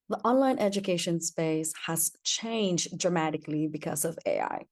The online education space has changed dramatically because of AI.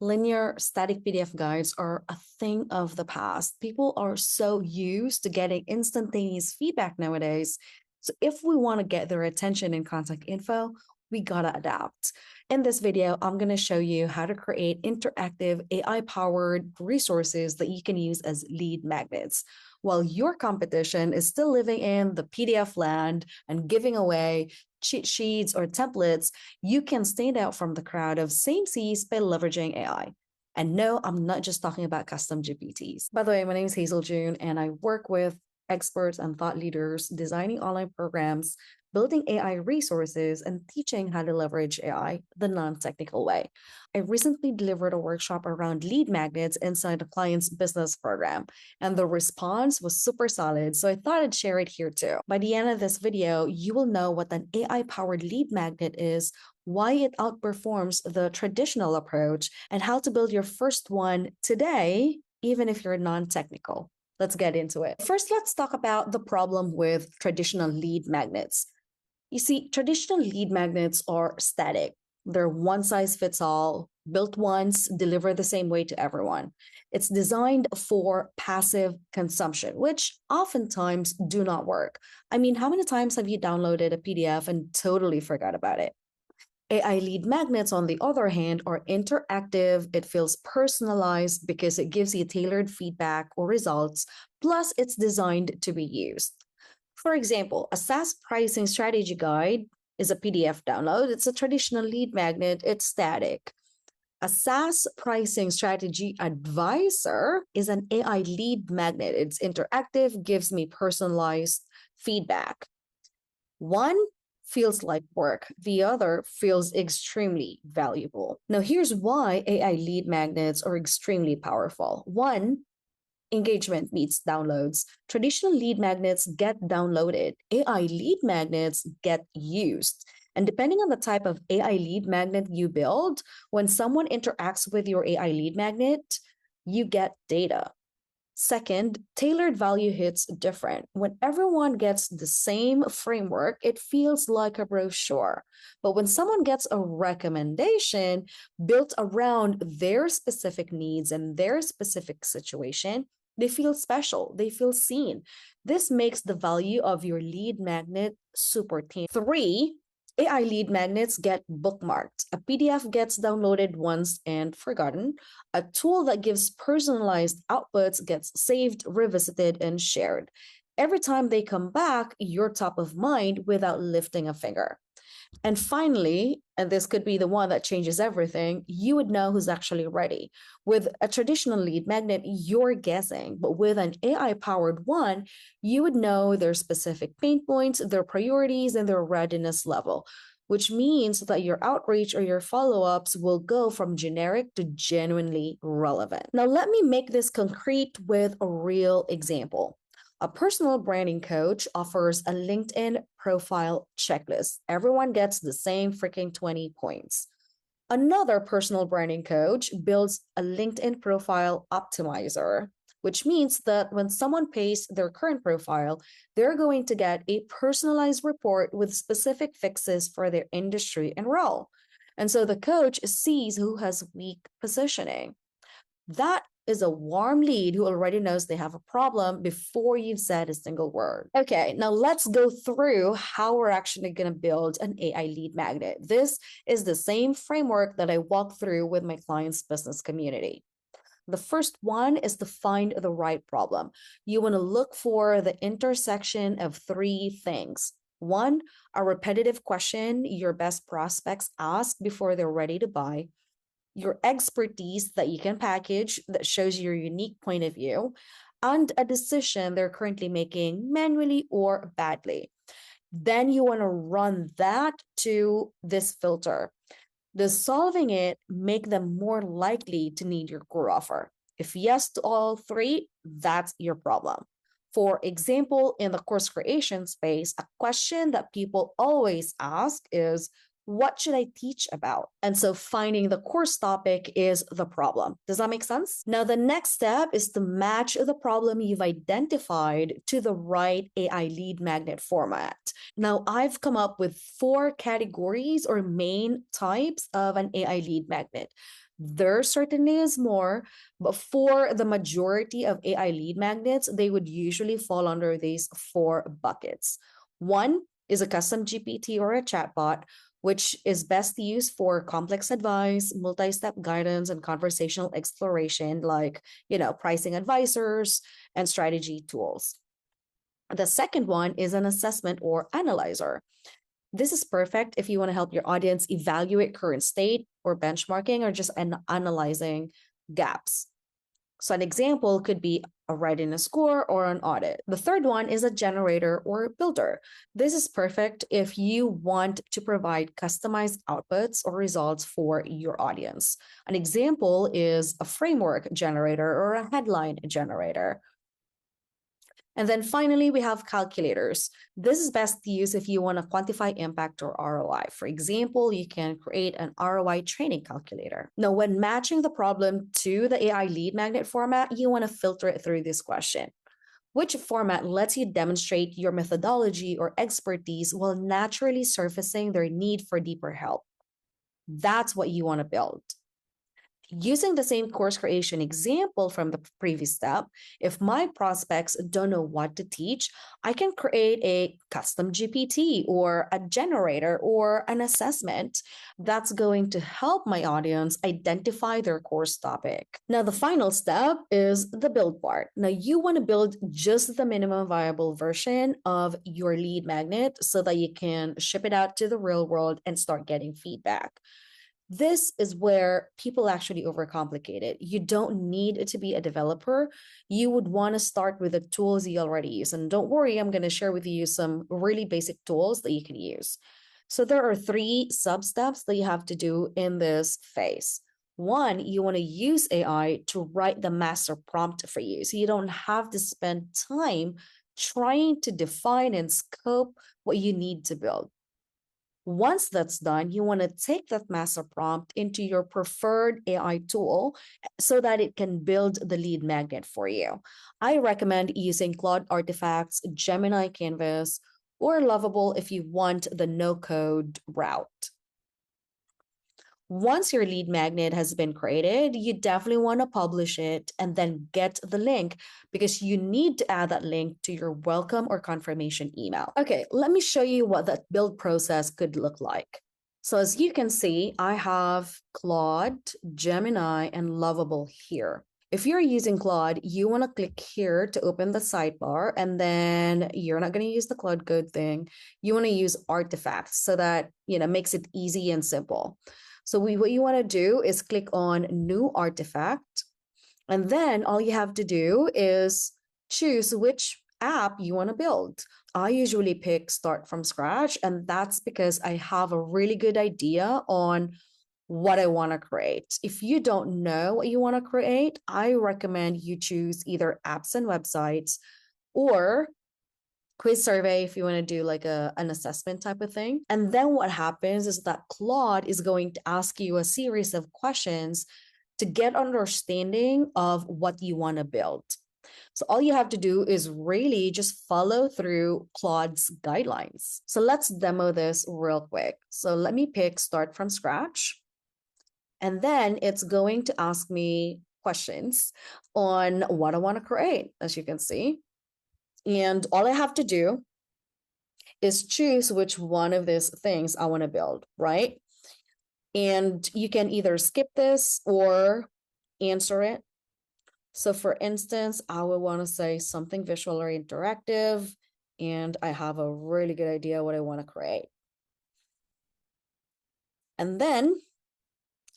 Linear static PDF guides are a thing of the past. People are so used to getting instantaneous feedback nowadays. So, if we want to get their attention and contact info, we gotta adapt. In this video, I'm gonna show you how to create interactive AI powered resources that you can use as lead magnets. While your competition is still living in the PDF land and giving away cheat sheets or templates, you can stand out from the crowd of same Cs by leveraging AI. And no, I'm not just talking about custom GPTs. By the way, my name is Hazel June, and I work with experts and thought leaders designing online programs, building AI resources, and teaching how to leverage AI the non technical way. I recently delivered a workshop around lead magnets inside a client's business program, and the response was super solid, so I thought I'd share it here too. By the end of this video, you will know what an AI powered lead magnet is, why it outperforms the traditional approach, and how to build your first one today, even if you're non technical. Let's get into it. First, let's talk about the problem with traditional lead magnets. You see, traditional lead magnets are static. They're one size fits all, built once, deliver the same way to everyone. It's designed for passive consumption, which oftentimes do not work. I mean, how many times have you downloaded a PDF and totally forgot about it? AI lead magnets, on the other hand, are interactive. It feels personalized because it gives you tailored feedback or results. Plus, it's designed to be used. For example, a SaaS pricing strategy guide is a PDF download. It's a traditional lead magnet, it's static. A SaaS pricing strategy advisor is an AI lead magnet. It's interactive, gives me personalized feedback. One feels like work, the other feels extremely valuable. Now, here's why AI lead magnets are extremely powerful. One, engagement meets downloads. Traditional lead magnets get downloaded, AI lead magnets get used. And depending on the type of AI lead magnet you build, when someone interacts with your AI lead magnet, you get data. Second, tailored value hits different. When everyone gets the same framework, it feels like a brochure. But when someone gets a recommendation built around their specific needs and their specific situation, they feel special, they feel seen. This makes the value of your lead magnet super thin. Three, AI lead magnets get bookmarked. A PDF gets downloaded once and forgotten. A tool that gives personalized outputs gets saved, revisited, and shared. Every time they come back, you're top of mind without lifting a finger. And finally, and this could be the one that changes everything, you would know who's actually ready. With a traditional lead magnet, you're guessing, but with an AI powered one, you would know their specific pain points, their priorities, and their readiness level, which means that your outreach or your follow ups will go from generic to genuinely relevant. Now, let me make this concrete with a real example. A personal branding coach offers a LinkedIn profile checklist. Everyone gets the same freaking 20 points. Another personal branding coach builds a LinkedIn profile optimizer, which means that when someone pastes their current profile, they're going to get a personalized report with specific fixes for their industry and role. And so the coach sees who has weak positioning. That is a warm lead who already knows they have a problem before you've said a single word. Okay, now let's go through how we're actually going to build an AI lead magnet. This is the same framework that I walk through with my clients' business community. The first one is to find the right problem. You want to look for the intersection of three things. One, a repetitive question your best prospects ask before they're ready to buy. Your expertise that you can package that shows your unique point of view, and a decision they're currently making manually or badly. Then you want to run that to this filter. Does solving it make them more likely to need your core offer? If yes to all three, that's your problem. For example, in the course creation space, a question that people always ask is, what should I teach about? And so finding the course topic is the problem. Does that make sense? Now, the next step is to match the problem you've identified to the right AI lead magnet format. Now, I've come up with 4 categories or main types of an AI lead magnet. There certainly is more, but for the majority of AI lead magnets, they would usually fall under these 4 buckets. One is a custom GPT or a chatbot, which is best used for complex advice, multi-step guidance, and conversational exploration, like, pricing advisors and strategy tools. The second one is an assessment or analyzer. This is perfect if you want to help your audience evaluate current state or benchmarking or just analyzing gaps. So an example could be a readiness score or an audit. The third one is a generator or builder. This is perfect if you want to provide customized outputs or results for your audience. An example is a framework generator or a headline generator. And then finally, we have calculators. This is best used if you want to quantify impact or ROI. For example, you can create an ROI training calculator. Now, when matching the problem to the AI lead magnet format, you want to filter it through this question. Which format lets you demonstrate your methodology or expertise while naturally surfacing their need for deeper help? That's what you want to build. Using the same course creation example from the previous step, if my prospects don't know what to teach, I can create a custom GPT or a generator or an assessment that's going to help my audience identify their course topic. Now, the final step is the build part. Now, you want to build just the minimum viable version of your lead magnet so that you can ship it out to the real world and start getting feedback. This is where people actually overcomplicate it. You don't need to be a developer. You would want to start with the tools you already use. And don't worry, I'm going to share with you some really basic tools that you can use. So there are 3 sub-steps that you have to do in this phase. One, you want to use AI to write the master prompt for you. So you don't have to spend time trying to define and scope what you need to build. Once that's done, you want to take that master prompt into your preferred AI tool so that it can build the lead magnet for you. I recommend using Claude Artifacts, Gemini Canvas, or Lovable if you want the no-code route. Once your lead magnet has been created, you definitely want to publish it and then get the link because you need to add that link to your welcome or confirmation email. Okay, let me show you what that build process could look like. So as you can see, I have Claude, Gemini, and Lovable here. If you're using Claude, you want to click here to open the sidebar, and then you're not going to use the Claude Code thing. You want to use Artifacts so that, makes it easy and simple. So what you want to do is click on New Artifact, and then all you have to do is choose which app you want to build. I usually pick Start from Scratch, and that's because I have a really good idea on what I want to create. If you don't know what you want to create, I recommend you choose either apps and websites or quiz survey if you want to do like an assessment type of thing. And then what happens is that Claude is going to ask you a series of questions to get understanding of what you want to build. So all you have to do is really just follow through Claude's guidelines. So let's demo this real quick. So let me pick Start from Scratch. And then it's going to ask me questions on what I want to create, as you can see. And all I have to do is choose which one of these things I want to build, right? And you can either skip this or answer it. So for instance, I would want to say something visual or interactive, and I have a really good idea what I want to create. And then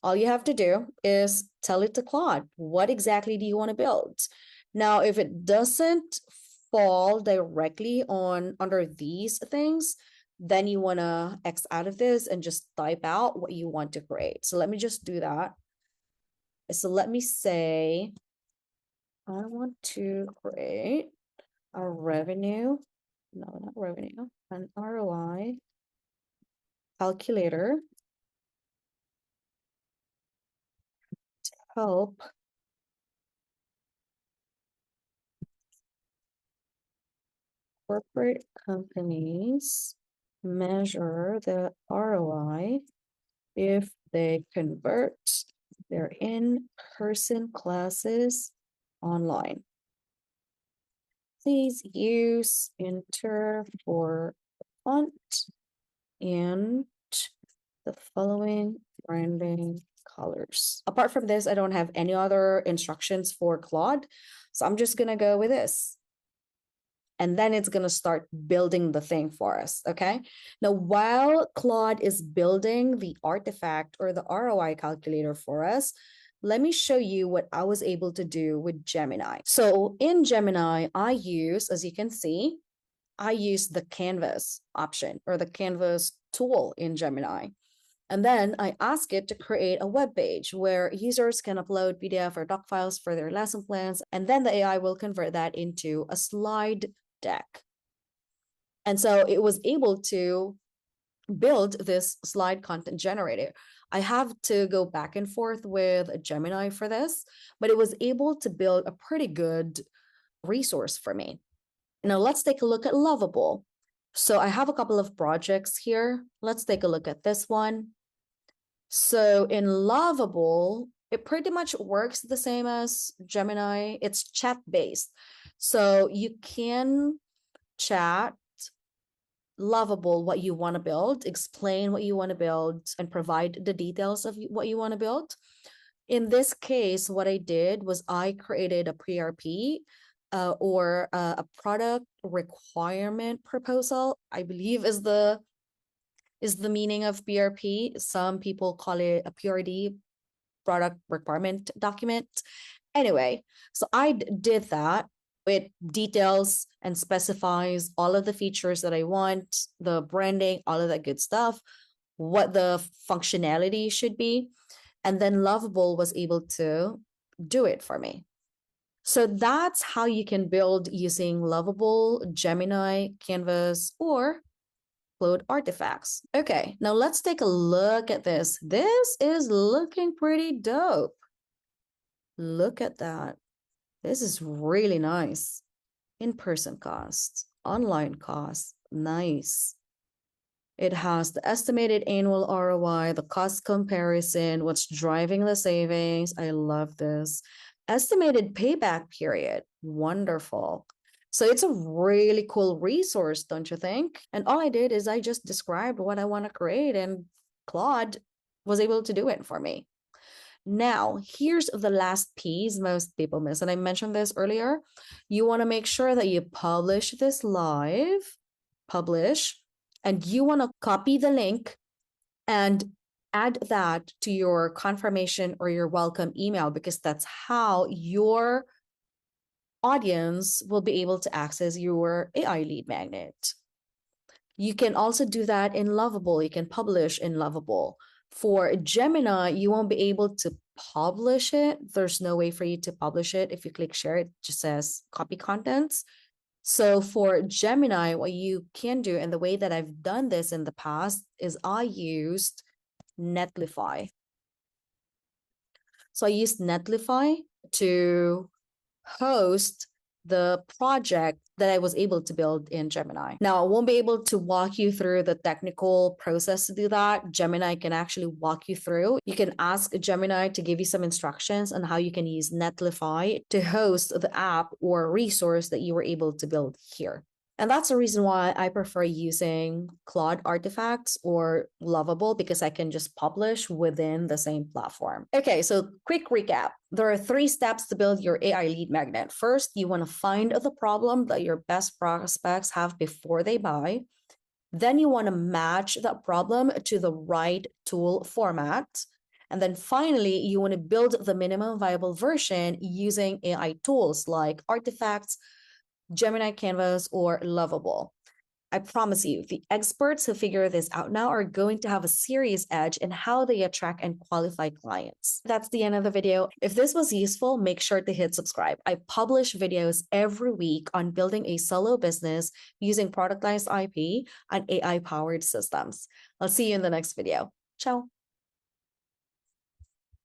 all you have to do is tell it to Claude, what exactly do you want to build? Now, if it doesn't fall directly under these things, then you want to X out of this and just type out what you want to create. So let me just do that. So let me say, I want to create a revenue, no, not revenue, an ROI calculator to help corporate companies measure the ROI if they convert their in-person classes online. Please use enter for font and the following branding colors. Apart from this, I don't have any other instructions for Claude, so I'm just gonna go with this. And then it's going to start building the thing for us, okay? Now, while Claude is building the artifact or the ROI calculator for us, let me show you what I was able to do with Gemini. So in Gemini, I use, as you can see, I use the Canvas option or the Canvas tool in Gemini. And then I ask it to create a web page where users can upload PDF or doc files for their lesson plans. And then the AI will convert that into a slide deck. And so it was able to build this slide content generator. I have to go back and forth with Gemini for this, but it was able to build a pretty good resource for me. Now let's take a look at Lovable. So I have a couple of projects here. Let's take a look at this one. So in Lovable, it pretty much works the same as Gemini. It's chat-based. So you can chat Lovable what you want to build, explain what you want to build, and provide the details of what you want to build. In this case, what I did was I created a PRP or a product requirement proposal, I believe is the meaning of PRP. Some people call it a PRD, product requirement document. Anyway, so I did that. It details and specifies all of the features that I want, the branding, all of that good stuff, what the functionality should be. And then Lovable was able to do it for me. So that's how you can build using Lovable, Gemini, Canvas, or Claude artifacts. Okay, now let's take a look at this. This is looking pretty dope. Look at that. This is really nice. In-person costs, online costs, nice. It has the estimated annual ROI, the cost comparison, what's driving the savings. I love this. Estimated payback period, wonderful. So it's a really cool resource, don't you think? And all I did is I just described what I want to create and Claude was able to do it for me. Now, here's the last piece most people miss, and I mentioned this earlier. You want to make sure that you publish this live, and you want to copy the link and add that to your confirmation or your welcome email, because that's how your audience will be able to access your AI lead magnet. You can also do that in Lovable. You can publish in Lovable. For Gemini, you won't be able to publish it. There's no way for you to publish it. If you click share, it just says copy contents. So for Gemini, what you can do, and the way that I've done this in the past, is I used Netlify. So I used Netlify to host the project that I was able to build in Gemini. Now, I won't be able to walk you through the technical process to do that. Gemini can actually walk you through. You can ask Gemini to give you some instructions on how you can use Netlify to host the app or resource that you were able to build here. And that's the reason why I prefer using Claude artifacts or Lovable, because I can just publish within the same platform. Okay, so quick recap. There are 3 steps to build your AI lead magnet. First, you want to find the problem that your best prospects have before they buy. Then you want to match that problem to the right tool format. And then finally, you want to build the minimum viable version using AI tools like artifacts, Gemini, Canvas, or Lovable. I promise you, the experts who figure this out now are going to have a serious edge in how they attract and qualify clients. That's the end of the video. If this was useful, make sure to hit subscribe. I publish videos every week on building a solo business using productized IP and AI-powered systems. I'll see you in the next video. Ciao.